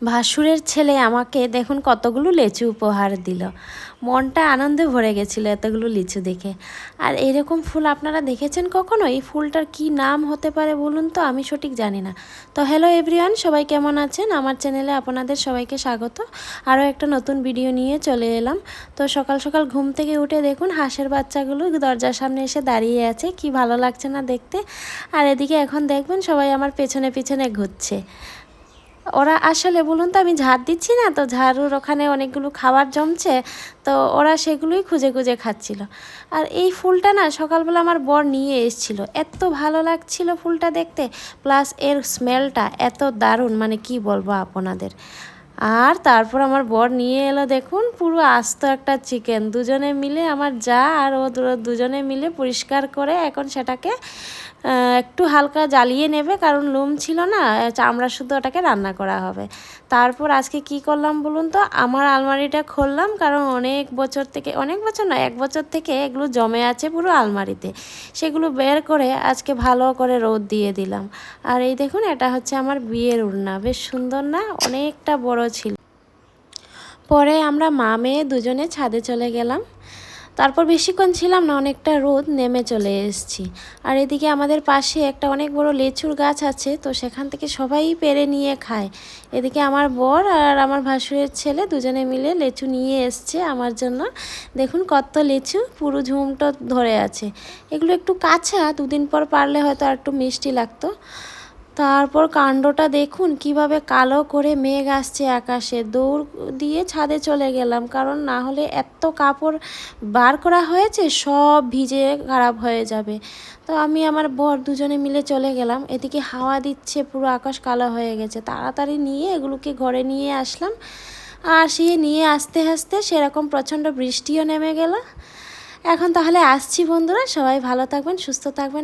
ভাসুরের ছেলে আমাকে দেখুন কতগুলো লিচু উপহার দিল। মনটা আনন্দে ভরে গেছিলো এতগুলো লিচু দেখে। আর এরকম ফুল আপনারা দেখেছেন কখনো? এই ফুলটার কি নাম হতে পারে বলুন তো, আমি সঠিক জানি না। তো হ্যালো এভরিওয়ান, সবাই কেমন আছেন? আমার চ্যানেলে আপনাদের সবাইকে স্বাগত। আরও একটা নতুন ভিডিও নিয়ে চলে এলাম। তো সকাল সকাল ঘুম থেকে উঠে দেখুন হাঁসের বাচ্চাগুলো দরজার সামনে এসে দাঁড়িয়ে আছে, কি ভালো লাগছে না দেখতে। আর এদিকে এখন দেখবেন সবাই আমার পেছনে পেছনে ঘুরছে। ওরা আসলে বলুন তো, আমি ঝাড় দিচ্ছি না তো, ঝাড়ুর ওখানে অনেকগুলো খাবার জমছে, তো ওরা সেগুলোই খুঁজে খুঁজে খাচ্ছিল। আর এই ফুলটা না সকালবেলা আমার বর নিয়ে এসেছিল, এত ভালো লাগছিল ফুলটা দেখতে, প্লাস এর স্মেলটা এত দারুণ, মানে কি বলবো আপনাদের। আর তারপর আমার বর নিয়ে এলো দেখুন পুরো আস্ত একটা চিকেন, দুজনে মিলে আমার যা আর ও দুজনে মিলে পরিষ্কার করে এখন সেটাকে একটু হালকা জ্বালিয়ে নেবে, কারণ লোম ছিল না, চামড়া শুদ্ধ ওটাকে রান্না করা হবে। তারপর আজকে কি করলাম বলুন তো, আমার আলমারিটা খুললাম, কারণ অনেক বছর না, 1 বছর থেকে এগুলো জমে আছে পুরো আলমারিতে, সেগুলো বের করে আজকে ভালো করে রোদ দিয়ে দিলাম। আর এই দেখুন, এটা হচ্ছে আমার বিয়ের ওড়না, বেশ সুন্দর না, অনেকটা বড় ছিল। পরে আমরা মা মেয়ে দুজনে ছাদে চলে গেলাম। তারপর বেশিক্ষণ ছিলাম না, অনেকটা রোদ নেমে চলে এসেছি। আর এদিকে আমাদের পাশে একটা অনেক বড় লেচুর গাছ আছে, তো সেখান থেকে সবাই পেরে নিয়ে খায়। এদিকে আমার বর আর আমার ভাসুরের ছেলে দুজনে মিলে লেচু নিয়ে এসছে আমার জন্য। দেখুন কত লেচু, পুরো ঝুমটো ধরে আছে। এগুলো একটু কাঁচা, 2 দিন পর পারলে হয়তো আর একটু মিষ্টি লাগতো। তারপর কাণ্ডটা দেখুন কিভাবে কালো করে মেঘ আসছে আকাশে। দৌড় দিয়ে ছাদে চলে গেলাম, কারণ না হলে এত কাপড় বার করা হয়েছে সব ভিজে খারাপ হয়ে যাবে। তো আমি আমার বর দুজনে মিলে চলে গেলাম। এদিকে হাওয়া দিচ্ছে, পুরো আকাশ কালো হয়ে গেছে, তাড়াতাড়ি নিয়ে এগুলোকে ঘরে নিয়ে আসলাম। আর সে নিয়ে আসতে আসতে সেরকম প্রচণ্ড বৃষ্টিও নেমে গেল। এখন তাহলে আসছি বন্ধুরা, সবাই ভালো থাকবেন, সুস্থ থাকবেন।